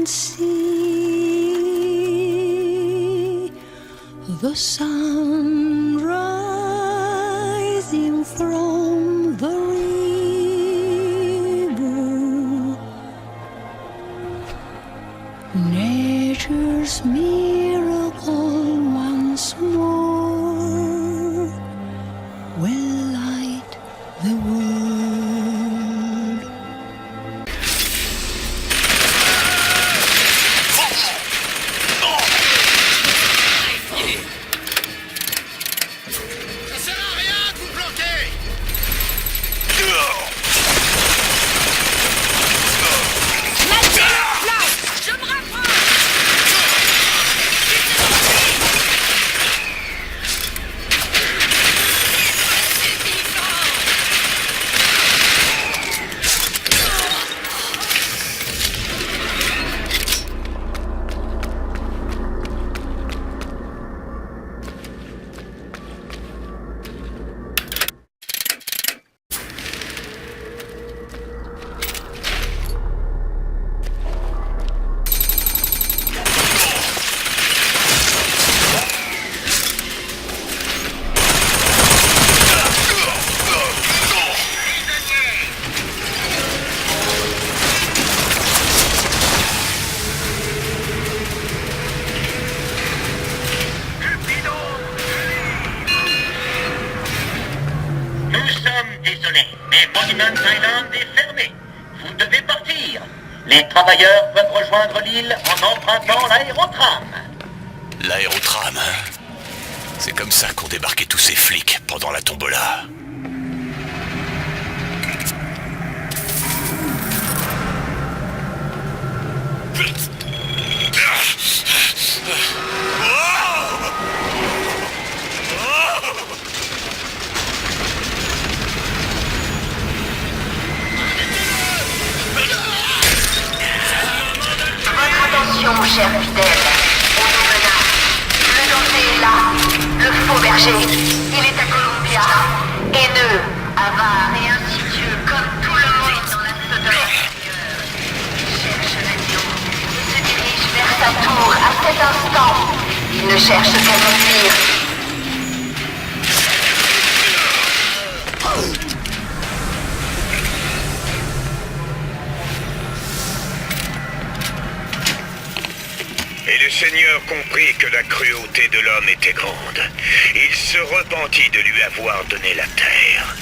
can see the sun rising from the river. Nature's miracle once more will light the world. Ça sert à rien de vous planquer. Je me rapproche. Désolé, mais Monument Island est fermé. Vous devez partir. Les travailleurs peuvent rejoindre l'île en empruntant l'aérotram. L'aérotram, hein? C'est comme ça qu'ont débarqué tous ces flics pendant la tombola. Attention, cher fidèle, on nous menace. Le danger est là. Le faux berger, il est à Columbia. Haineux, avare et insidieux comme tout le monde dans la sodomie extérieure. Il cherche l'agneau et se dirige vers sa tour à cet instant. Il ne cherche qu'à nous nuire. Et le Seigneur comprit que la cruauté de l'homme était grande. Il se repentit de lui avoir donné la terre.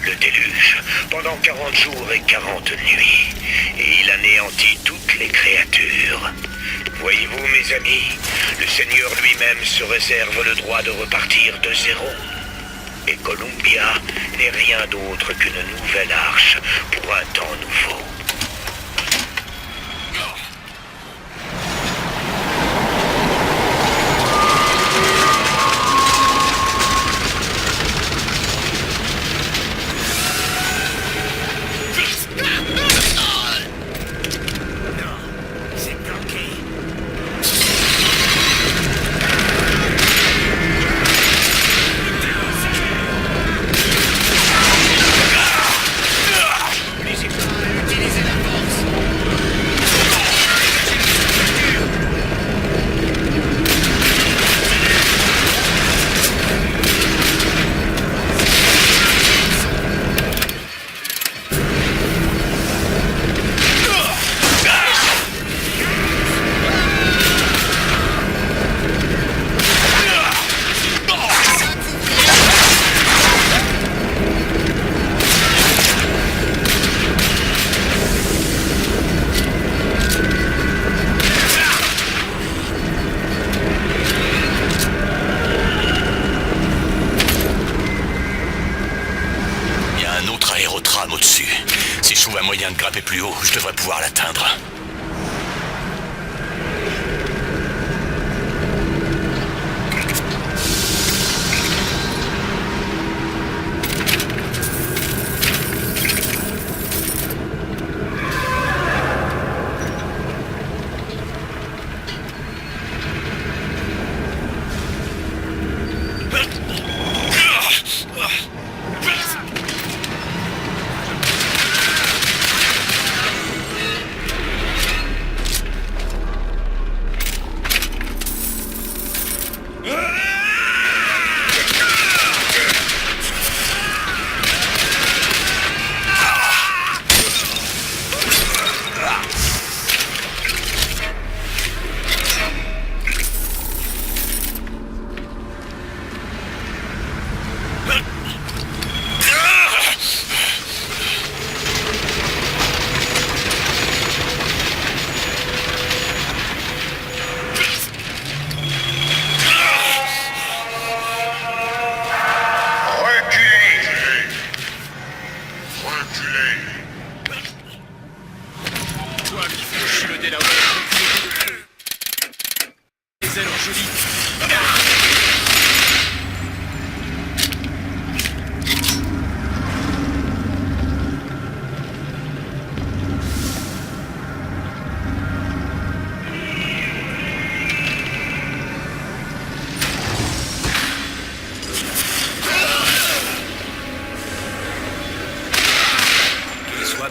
Le déluge, pendant 40 jours et 40 nuits. Et il anéantit toutes les créatures. Voyez-vous, mes amis, le Seigneur lui-même se réserve le droit de repartir de zéro. Et Columbia n'est rien d'autre qu'une nouvelle arche pour un temps nouveau. Au-dessus. Si je trouve un moyen de grimper plus haut, je devrais pouvoir l'atteindre.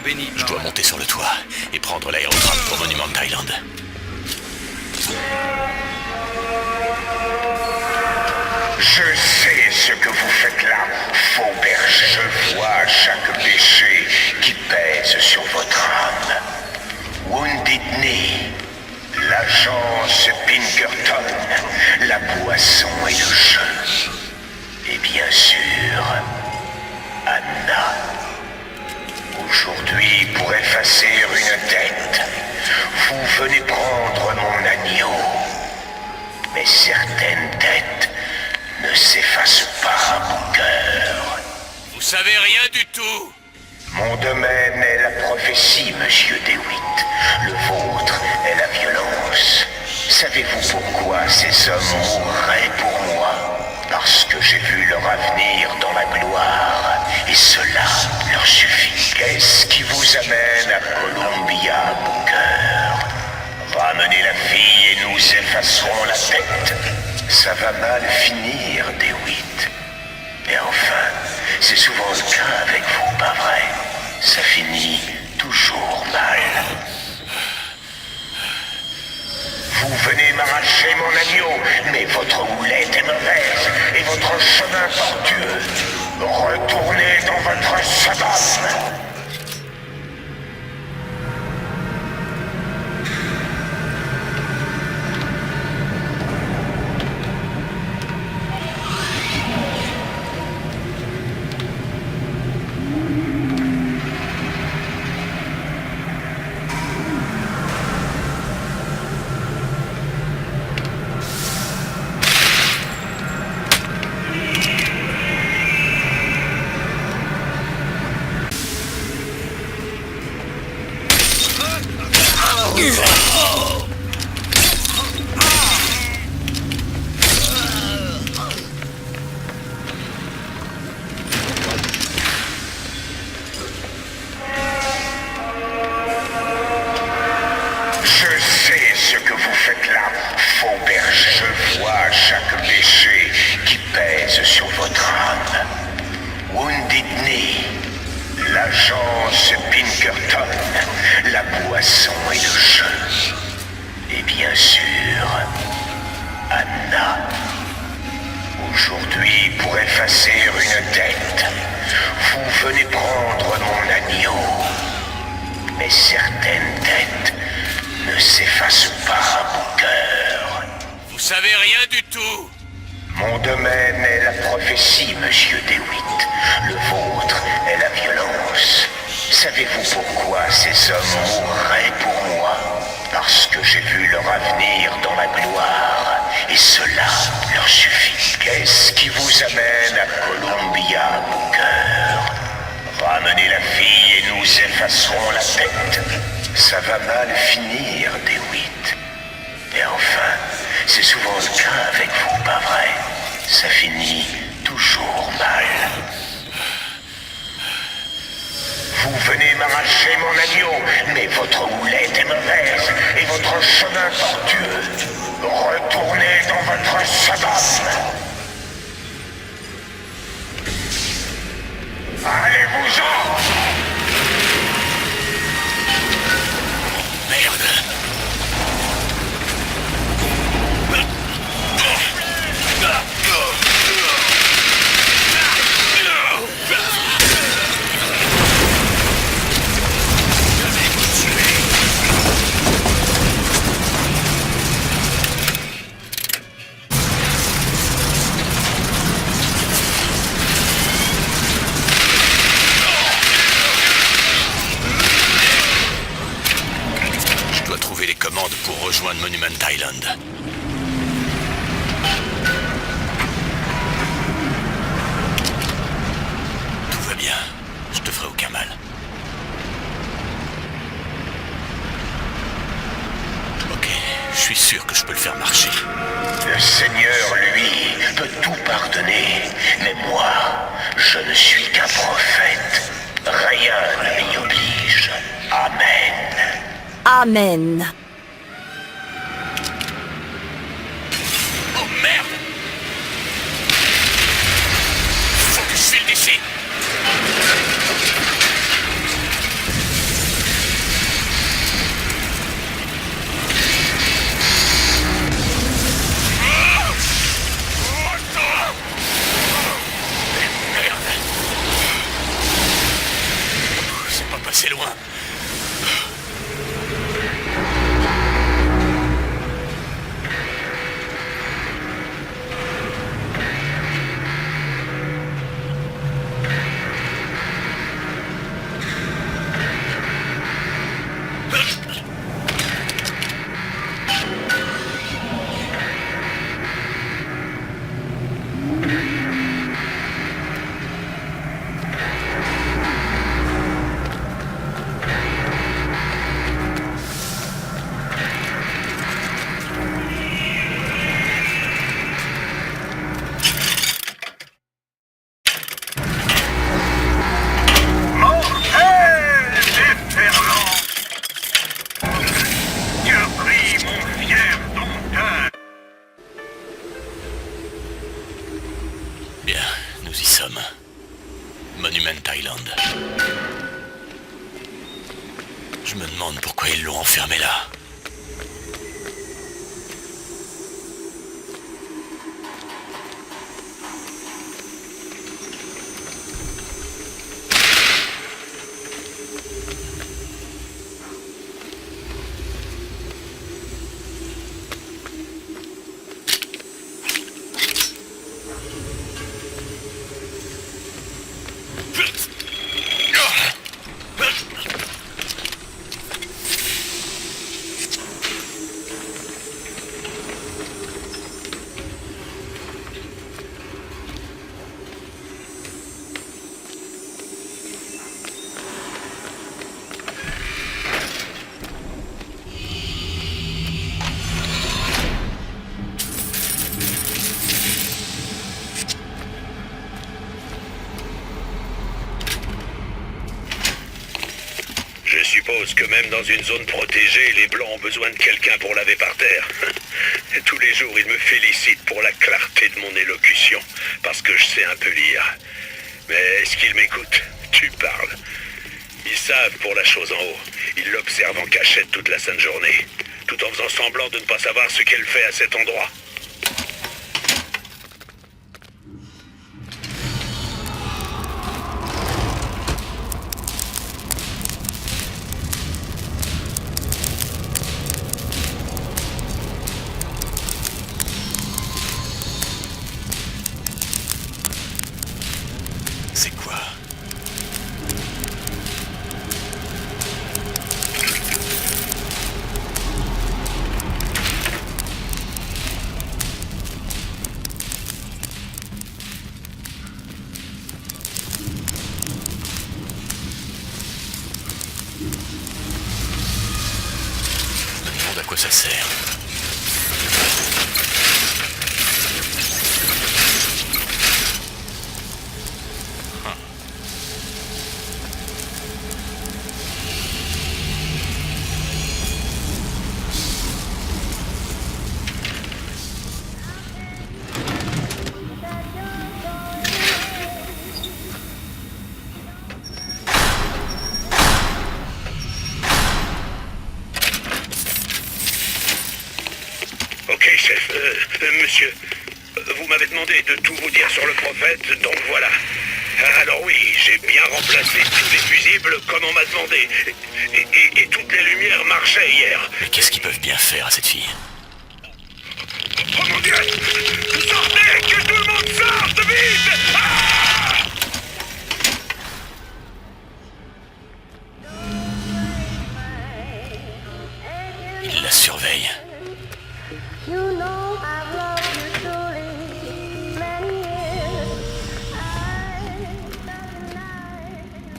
béni. Je dois monter sur le toit et prendre l'aérotram pour Monument Island. Je sais ce que vous faites là, faux berger. Je vois chaque péché qui pèse sur votre âme. Wounded Knee, l'agence Pinkerton, la boisson et le jeu. Et bien sûr, Anna. Aujourd'hui, pour effacer une dette, vous venez prendre mon agneau. Mais certaines dettes ne s'effacent pas, mon cœur. Vous savez rien du tout. Mon domaine est la prophétie, monsieur DeWitt. Le vôtre est la violence. Savez-vous pourquoi ces hommes mourraient pour moi? Parce que j'ai vu leur avenir dans la gloire. Et cela leur suffit. Qu'est-ce qui vous amène à Columbia, mon cœur? Ramenez la fille et nous effacerons la tête. Ça va mal finir, DeWitt. Et enfin, c'est souvent le cas avec vous, pas vrai? Ça finit toujours mal. Vous venez m'arracher mon agneau, mais votre houlette est mauvaise et votre chemin tortueux. Retournez dans votre sabbat. Je sais ce que vous faites là, faux berger. Je vois chaque péché qui pèse sur votre âme. Wounded Knee, l'agence Pinkerton, la boisson et le jeu. Et bien sûr, Anna. Aujourd'hui, pour effacer une dette, vous venez prendre mon agneau. Mais certaines dettes ne s'effacent pas, mon cœur. Vous savez rien du tout. Mon domaine est la prophétie, monsieur DeWitt. Le vôtre est la violence. Savez-vous pourquoi ces hommes mourraient pour moi? Parce que j'ai vu leur avenir dans la gloire. Et cela leur suffit. Qu'est-ce qui vous amène à Columbia, mon cœur? Ramenez la fille et nous effacerons la tête. Ça va mal finir, DeWitt. Et enfin, c'est souvent le cas avec vous, pas vrai? Ça finit toujours mal. Vous venez m'arracher mon agneau, mais votre houlette est mauvaise et votre chemin tortueux. Retournez dans votre sabbat. Allez-vous-en! Merde. Je dois trouver les commandes pour rejoindre Monument Island. Tout va bien. Je te ferai aucun mal. Ok, je suis sûr que je peux le faire marcher. Le Seigneur, lui, peut tout pardonner, mais moi, je ne suis qu'un prophète. Rien ne m'y oblige. Amen. Amen. Oh merde! Faut que je file d'ici! assez loin. Bien, nous y sommes. Monument Island. Je me demande pourquoi ils l'ont enfermé là. Je suppose que même dans une zone protégée, les Blancs ont besoin de quelqu'un pour laver par terre. Et tous les jours, ils me félicitent pour la clarté de mon élocution, parce que je sais un peu lire. Mais est-ce qu'ils m'écoutent? Tu parles. Ils savent pour la chose en haut. Ils l'observent en cachette toute la sainte journée, tout en faisant semblant de ne pas savoir ce qu'elle fait à cet endroit. C'est quoi? Je me demande à quoi ça sert. Ok, chef. Monsieur, vous m'avez demandé de tout vous dire sur le prophète, donc voilà. Alors oui, j'ai bien remplacé tous les fusibles comme on m'a demandé. Et toutes les lumières marchaient hier. Mais qu'est-ce qu'ils peuvent bien faire à cette fille? Oh mon Dieu! Sortez! Que tout le monde sorte! Vite! Ah! Ils la surveillent. You know I've loved you truly many years. I love night and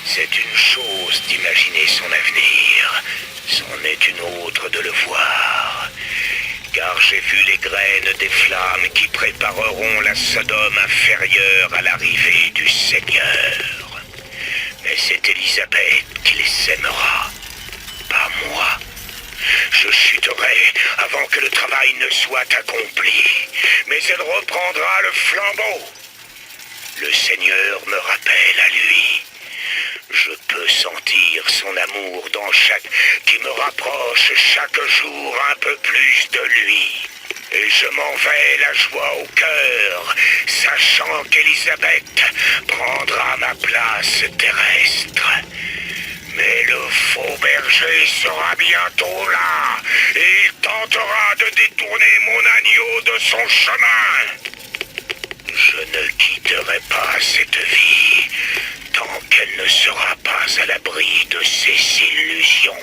C'est une chose d'imaginer son avenir, c'en est une autre de le voir. Car j'ai vu les graines des flammes qui prépareront la Sodome inférieure à l'arrivée du Seigneur. Mais c'est Élisabeth qui les aimera, pas moi. Je chuterai avant que le travail ne soit accompli, mais elle reprendra le flambeau. Le Seigneur me rappelle à lui. Je peux sentir son qui me rapproche chaque jour un peu plus de lui. Et je m'en vais la joie au cœur, sachant qu'Elisabeth prendra ma place terrestre. Mais le faux berger sera bientôt là, et il tentera de détourner mon agneau de son chemin. Je ne quitterai pas cette vie tant qu'elle ne sera pas à l'abri de ses illusions.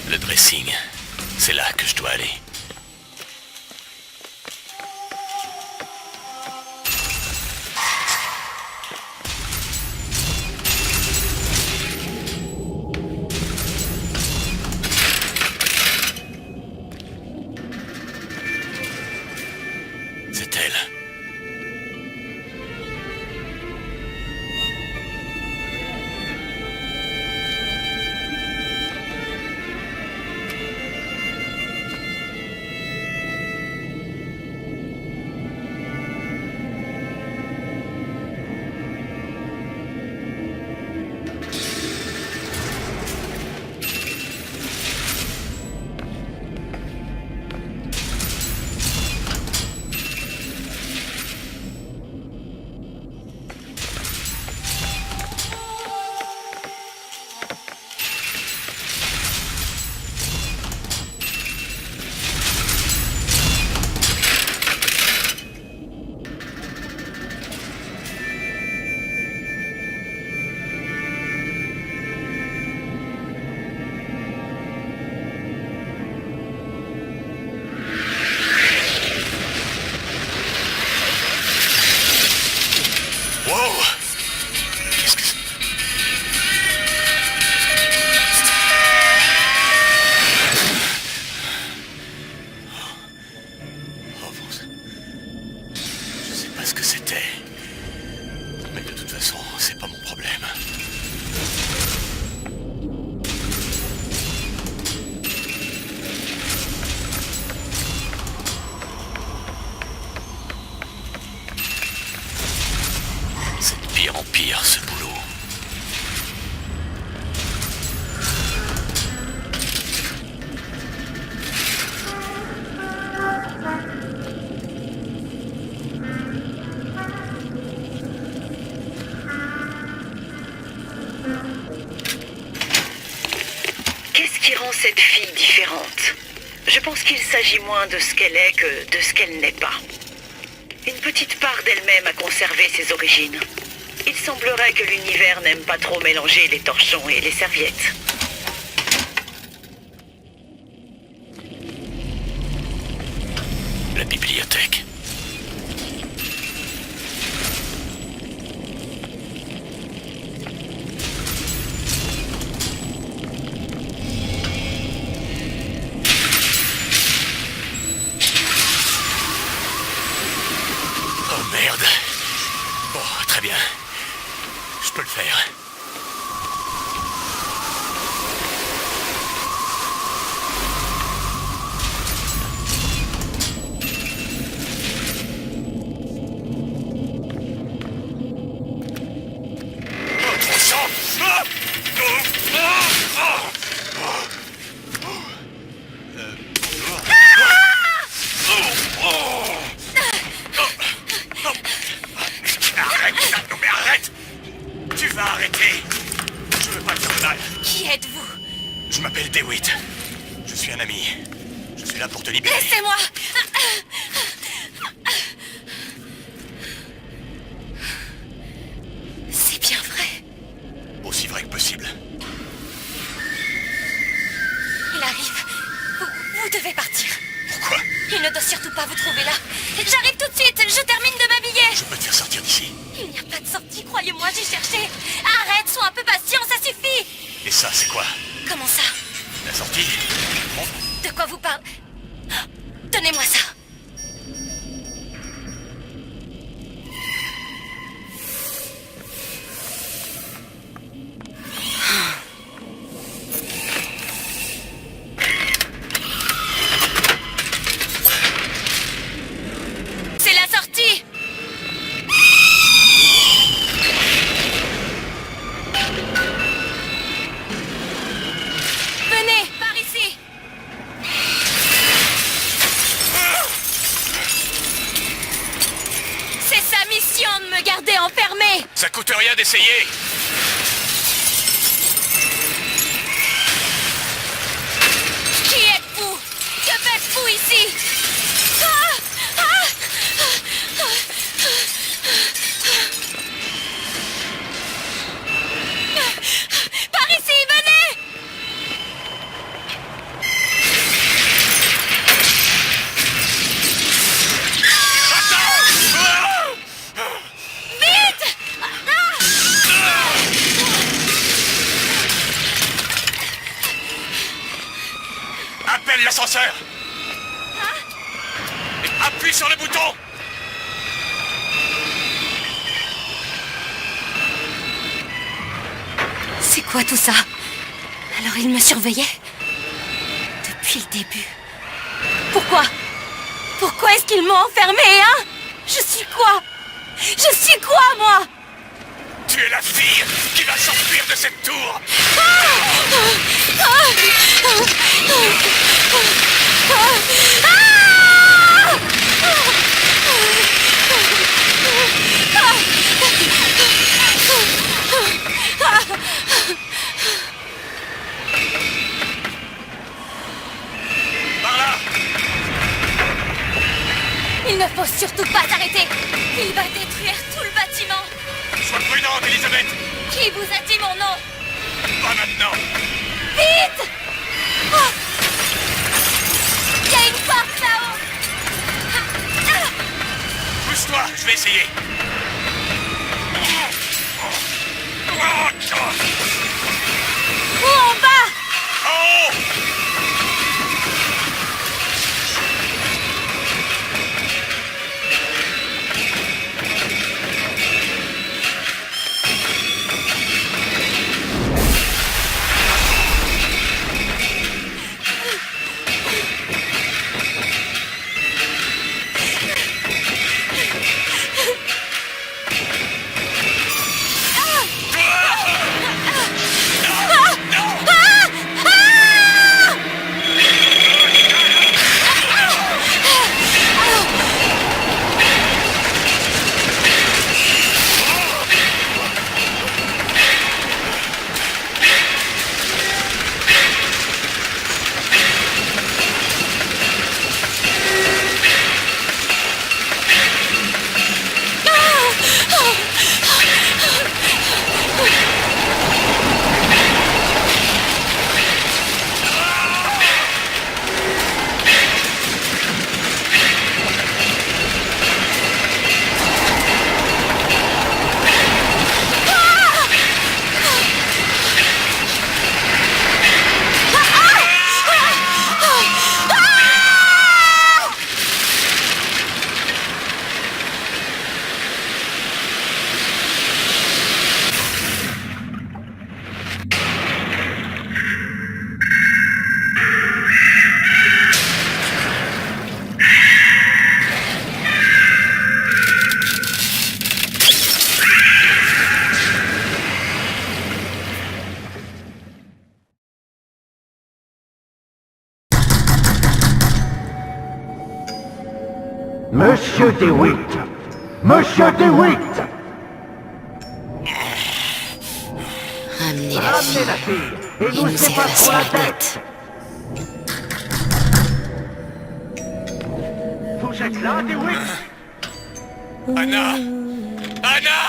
Le dressing, c'est là que je dois aller. C'est elle. Wow! Qu'est-ce que c'est? Oh bon sang. Je sais pas ce que c'était. Mais de toute façon, c'est pas mon problème. C'est de pire en pire, ce boulot. Qu'est-ce qui rend cette fille différente? Je pense qu'il s'agit moins de ce qu'elle est que de ce qu'elle n'est pas. Une petite part d'elle-même a conservé ses origines. Il semblerait que l'univers n'aime pas trop mélanger les torchons et les serviettes. La bibliothèque. Oh merde. Bon, très bien. Je peux le faire. Oh, trop sang! Ah! Arrête ça! Non mais arrête! Tu vas arrêter! Je veux pas te faire mal. Qui êtes-vous? Je m'appelle DeWitt. Je suis un ami. Je suis là pour te libérer. Laissez-moi! C'est bien vrai. Aussi vrai que possible. Il arrive. Vous devez partir. Pourquoi? Il ne doit surtout pas vous trouver là. J'arrive tout de suite. Je termine de m'habiller. Je peux te faire sortir d'ici. Il n'y a pas de sortie, croyez-moi, j'ai cherché. Arrête, sois un peu patient, ça suffit. Et ça, c'est quoi? Comment ça? La sortie? Bon, De quoi vous parlez? Donnez-moi ça. chiant de me garder enfermée. Ça coûte rien d'essayer. Qui êtes-vous? Que faites-vous ici? Ah! Ah! Par ici, venez! Vite! Appelle l'ascenseur. Et appuie sur le bouton. C'est quoi tout ça? Alors ils me surveillaient? Depuis le début. Pourquoi? Pourquoi est-ce qu'ils m'ont enfermée, hein? Je suis quoi? Je suis quoi, moi? Tu es la fille qui va s'enfuir de cette tour. Par là. Il ne faut surtout pas s'arrêter. Il va détruire tout le bâtiment. Sois prudente, Elisabeth. Qui vous a dit mon nom? Pas maintenant. Vite! Oh! Il y a une porte là-haut. Pousse-toi, je vais essayer. Où en bas? Oh! Monsieur DeWitt! Monsieur DeWitt! Ramenez la Ramenez la fille et et nous nous effacerons effacons la la tête! bête. Vous êtes là, DeWitt? Anna! Anna!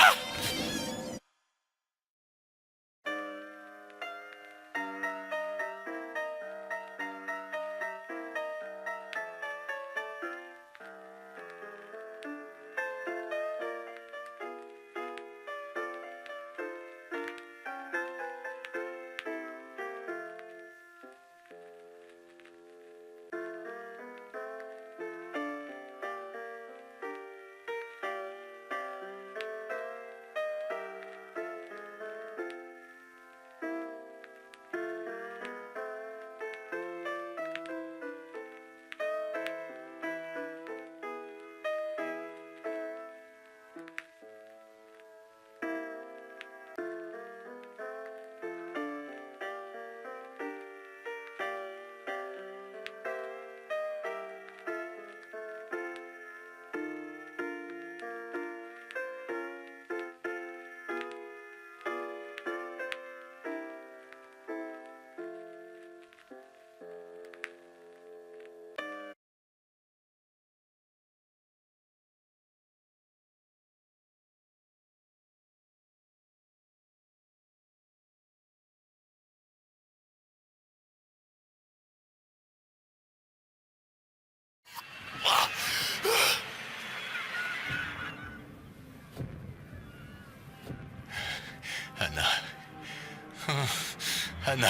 Anna.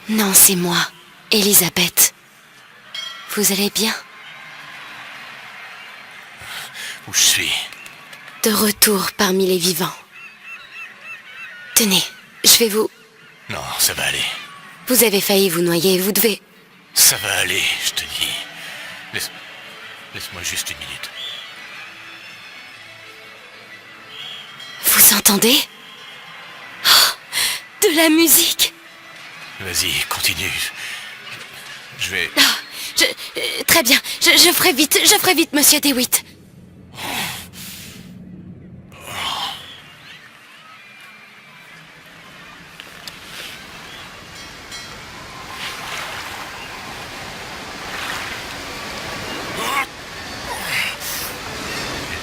Non, c'est moi, Elisabeth. Vous allez bien? Où je suis? De retour parmi les vivants. Tenez, je vais vous... Non, ça va aller. Vous avez failli vous noyer, vous devez... Ça va aller, je te dis. Laisse-moi juste une minute. Vous entendez? Oh, de la musique! Vas-y, continue. Je vais... Très bien, je ferai vite, monsieur DeWitt.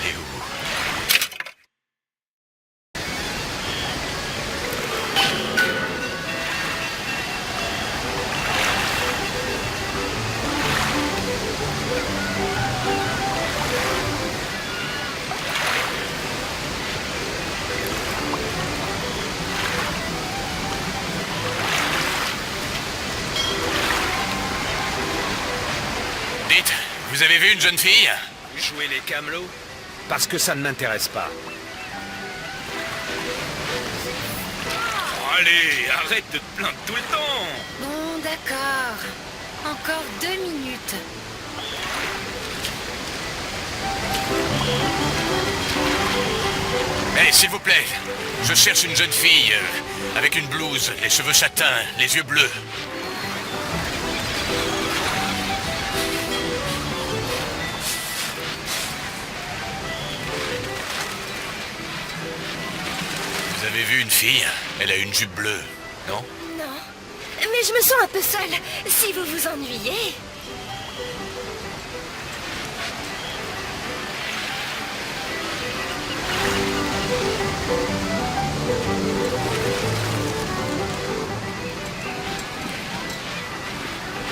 Elle est où? Dites, vous avez vu une jeune fille? Jouer les camelots? Parce que ça ne m'intéresse pas. Allez, arrête de te plaindre tout le temps. Bon, d'accord. Encore 2 minutes. Mais s'il vous plaît, je cherche une jeune fille avec une blouse, les cheveux châtains, les yeux bleus. Vous avez vu une fille? Elle a une jupe bleue, non? Non, mais je me sens un peu seule. Si vous vous ennuyez...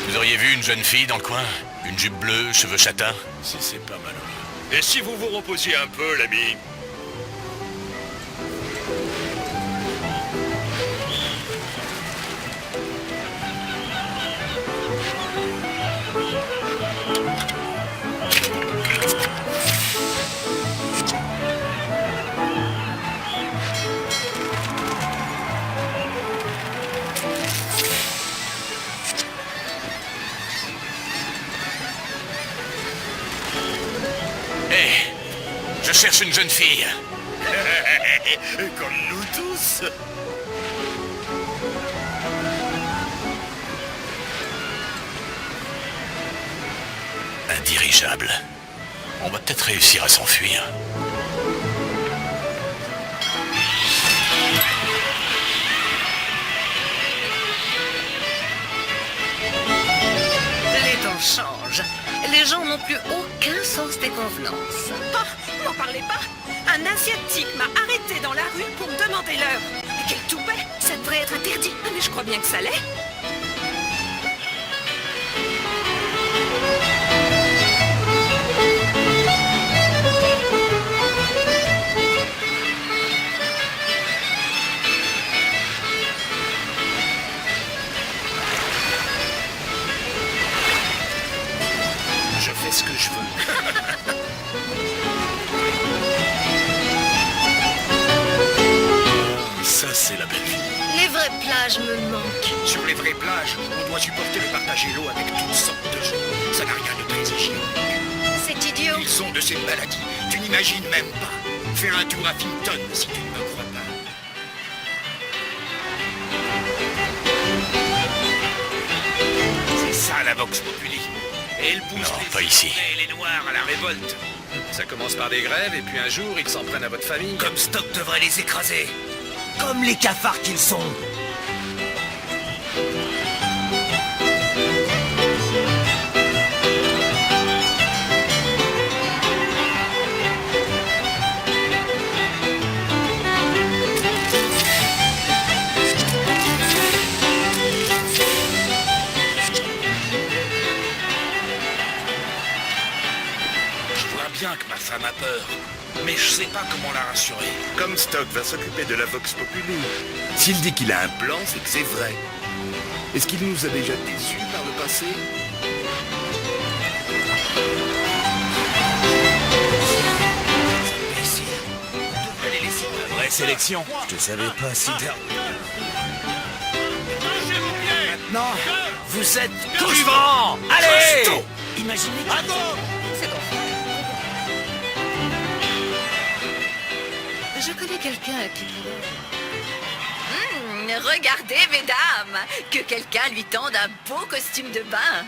Vous auriez vu une jeune fille dans le coin? Une jupe bleue, cheveux châtains? Si c'est pas malheureux. Et si vous vous reposiez un peu, l'ami? Hé, je cherche une jeune fille. Comme nous tous. Un dirigeable. On va peut-être réussir à s'enfuir. Les temps changent. Les gens n'ont plus aucun sens des convenances. Oh, m'en parlez pas. Un Asiatique m'a arrêté dans la rue pour me demander l'heure. Mais quel toupet. Ça devrait être interdit. Ah, mais je crois bien que ça l'est. Je fais ce que je veux. Ça, c'est la belle vie. Les vraies plages me manquent. Sur les vraies plages, on doit supporter le partager l'eau avec toutes sortes de gens. Ça n'a rien de très hygiénique. C'est idiot. Ils ont de ces maladies. Tu n'imagines même pas. Faire un tour à Finton si tu ne me crois pas. C'est ça la Vox Populi. Et elle pousse Non, les pas ici. Irlandais et les Noirs à la révolte. Ça commence par des grèves et puis un jour ils s'en prennent à votre famille. Comme Stock devrait les écraser. Comme les cafards qu'ils sont. Je vois bien que ma femme a peur. mais je sais pas comment la rassurer. Comstock va s'occuper de la Vox Populi. S'il dit qu'il a un plan, c'est que c'est vrai. Est-ce qu'il nous a déjà déçus par le passé? Vraie sélection. Je te savais pas si tard. Maintenant, vous êtes tous vivants. Allez! Imaginez que... C'est bon. Je connais quelqu'un qui pourrait... regardez, mesdames, que quelqu'un lui tende un beau costume de bain.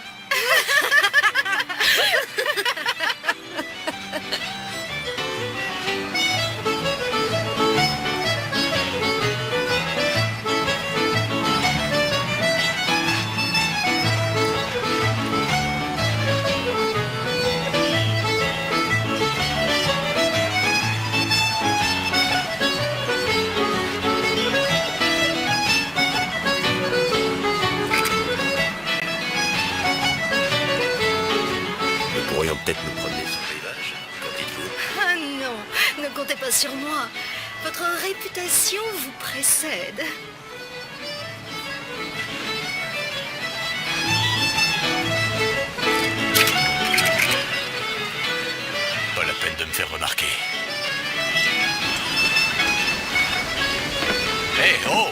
Nous pourrions peut-être nous promener sur le rivage. Qu'en dites-vous? Ah non, ne comptez pas sur moi. Votre réputation vous précède. Pas la peine de me faire remarquer. Hé, oh!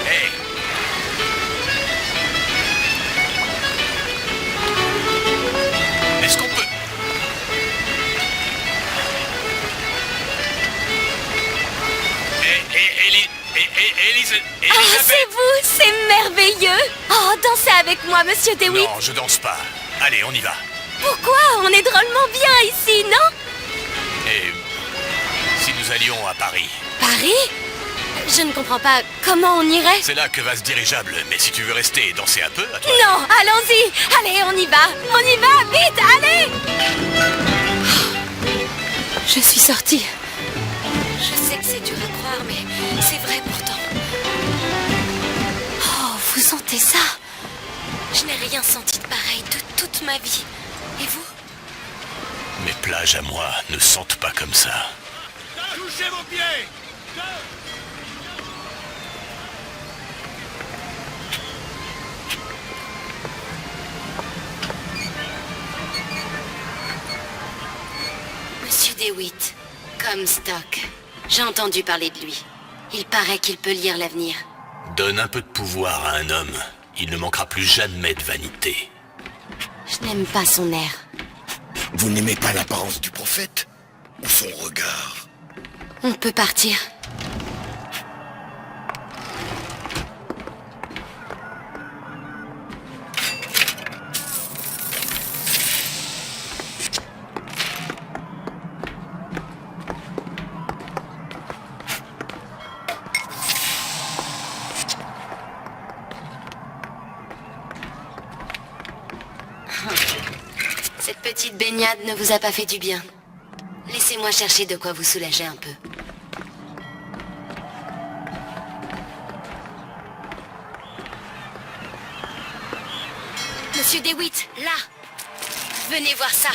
Hé! Est-ce qu'on peut... Elisabeth... Oh, c'est vous, c'est merveilleux. Oh, dansez avec moi, Monsieur DeWitt. Non, je danse pas. Allez, on y va. Pourquoi? On est drôlement bien ici, non? Et si nous allions à Paris? Paris? Je ne comprends pas. Comment on irait? C'est là que va ce dirigeable, mais si tu veux rester et danser un peu, à toi. Non, allons-y. Allez, on y va. On y va, vite, allez. Je suis sortie. Je sais que c'est dur à croire, mais c'est vrai pourtant. Oh, vous sentez ça? Je n'ai rien senti de pareil de toute ma vie. Et vous? Mes plages à moi ne sentent pas comme ça. Touchez vos pieds! Monsieur DeWitt, Comstock. J'ai entendu parler de lui. Il paraît qu'il peut lire l'avenir. Donne un peu de pouvoir à un homme. Il ne manquera plus jamais de vanité. Je n'aime pas son air. Vous n'aimez pas l'apparence du prophète? Ou son regard? On peut partir. Cette petite baignade ne vous a pas fait du bien. Laissez-moi chercher de quoi vous soulager un peu. Monsieur DeWitt, là! Venez voir ça.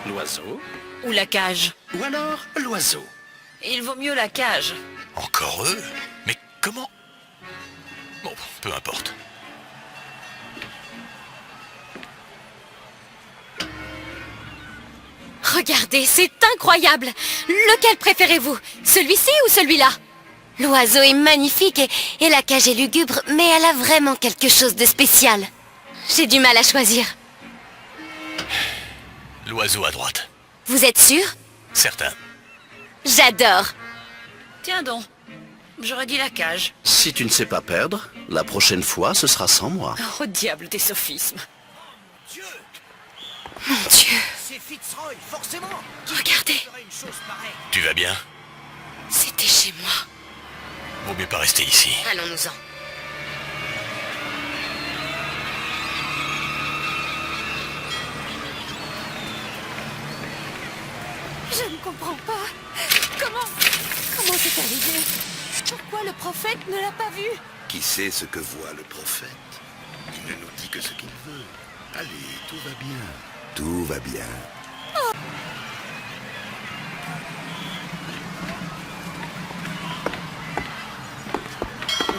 L'oiseau? Ou la cage. Ou alors l'oiseau? Il vaut mieux la cage. Encore eux? Mais comment? Bon, peu importe. Regardez, c'est incroyable! Lequel préférez-vous? Celui-ci ou celui-là? L'oiseau est magnifique et la cage est lugubre, mais elle a vraiment quelque chose de spécial. J'ai du mal à choisir. L'oiseau à droite. Vous êtes sûr? Certain. J'adore. Tiens donc, j'aurais dit la cage. Si tu ne sais pas perdre, la prochaine fois, ce sera sans moi. Oh diable des sophismes. Mon Dieu. C'est Fitzroy, forcément. Regardez. Tu vas bien? C'était chez moi. Vaut mieux pas rester ici. Allons-nous-en. Je ne comprends pas. Comment c'est arrivé? Pourquoi le prophète ne l'a pas vu? Qui sait ce que voit le prophète? Il ne nous dit que ce qu'il veut. Allez, tout va bien. Tout va bien.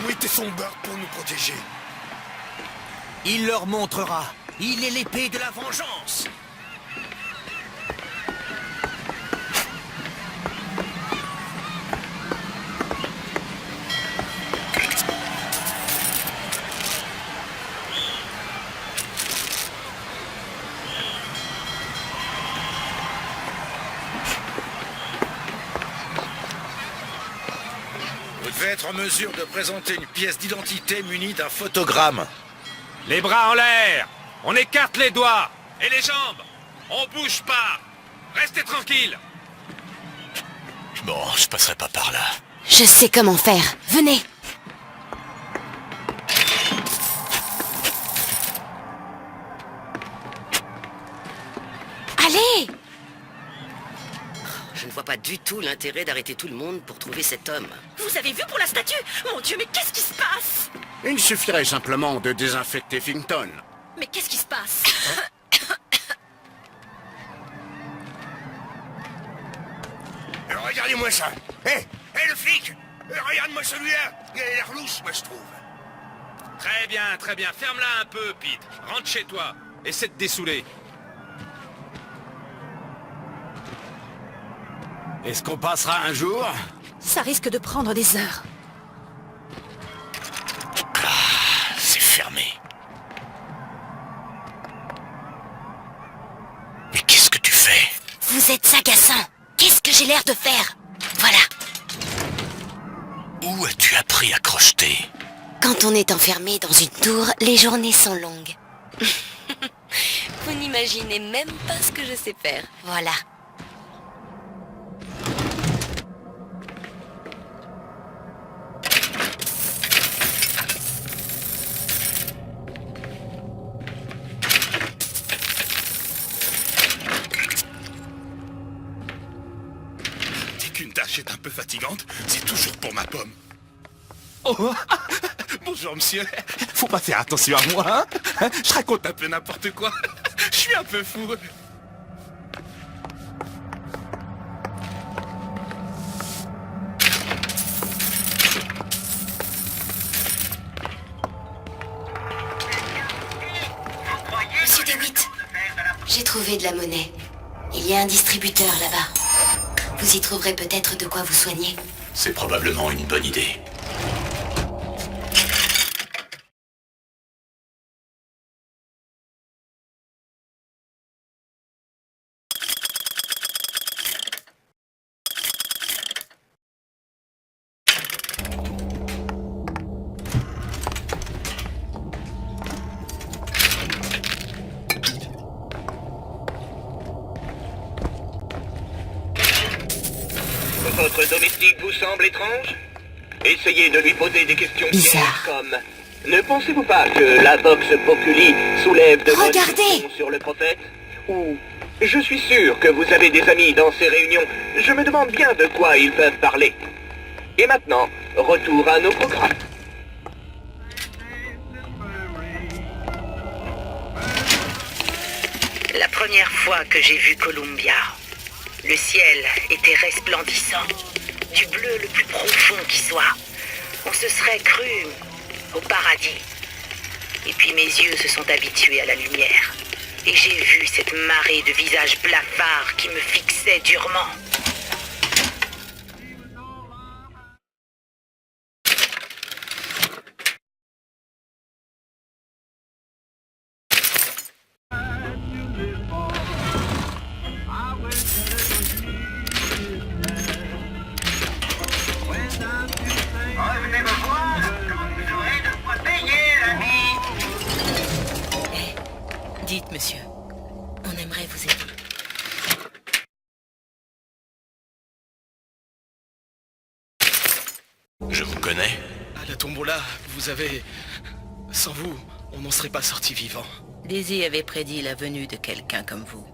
Où était son beurre pour nous protéger? Il leur montrera. Il est l'épée de la vengeance. Vous devez être en mesure de présenter une pièce d'identité munie d'un photogramme. Les bras en l'air. On écarte les doigts. Et les jambes. On bouge pas. Restez tranquille. Bon, je passerai pas par là. Je sais comment faire. Venez. Allez! Je ne vois pas du tout l'intérêt d'arrêter tout le monde pour trouver cet homme. Vous avez vu pour la statue? Mon Dieu, mais qu'est-ce qui se passe? Il suffirait simplement de désinfecter Finkton. Mais qu'est-ce qui se passe? Regardez-moi ça. Hé, le flic. Regarde-moi celui-là. Il a l'air louche, moi, je trouve. Très bien, très bien. Ferme-la un peu, Pete. Rentre chez toi. Essaie de dessouler. Est-ce qu'on passera un jour? Ça risque de prendre des heures. C'est fermé. Mais qu'est-ce que tu fais? Vous êtes agaçant. Qu'est-ce que j'ai l'air de faire? Voilà. Où as-tu appris à crocheter? Quand on est enfermé dans une tour, les journées sont longues. Vous n'imaginez même pas ce que je sais faire. Voilà. Qu'une tâche est un peu fatigante, c'est toujours pour ma pomme. Oh, bonjour monsieur. Faut pas faire attention à moi, hein? Je raconte un peu n'importe quoi. Je suis un peu fou. Monsieur DeWitt, j'ai trouvé de la monnaie. Il y a un distributeur là-bas. Vous y trouverez peut-être de quoi vous soigner. C'est probablement une bonne idée. Votre domestique vous semble étrange? Essayez de lui poser des questions bizarres comme... Ne pensez-vous pas que la Vox Populi soulève de bonnes questions sur le prophète? Ou... Je suis sûr que vous avez des amis dans ces réunions. Je me demande bien de quoi ils peuvent parler. Et maintenant, retour à nos programmes. La première fois que j'ai vu Columbia, le ciel était resplendissant, du bleu le plus profond qui soit. On se serait cru au paradis. Et puis mes yeux se sont habitués à la lumière. Et j'ai vu cette marée de visages blafards qui me fixaient durement. Revenez me voir quand vous aurez de quoi payer la vie. Dites, monsieur, on aimerait vous aider. Je vous connais? À la tombola, vous avez... Sans vous, on n'en serait pas sorti vivant. Daisy avait prédit la venue de quelqu'un comme vous.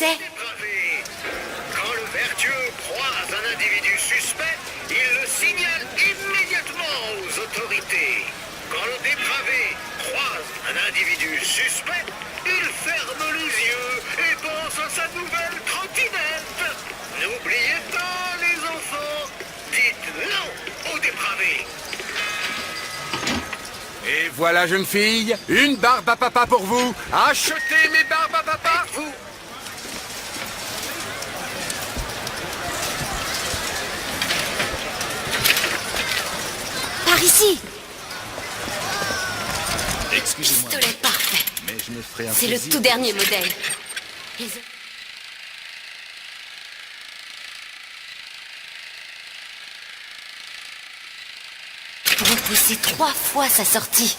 c'est? Quand le vertueux croise un individu suspect, il le signale immédiatement aux autorités. Quand le dépravé croise un individu suspect, il ferme les yeux et pense à sa nouvelle trottinette. N'oubliez pas, les enfants, dites non aux dépravés. Et voilà, jeune fille, une barbe à papa pour vous. Achetez mes barbes à papa. Vous, Par ici! Excusez-moi, Pistolet parfait. mais je me ferai un C'est le fusil. tout dernier modèle. Repoussé 3 fois sa sortie.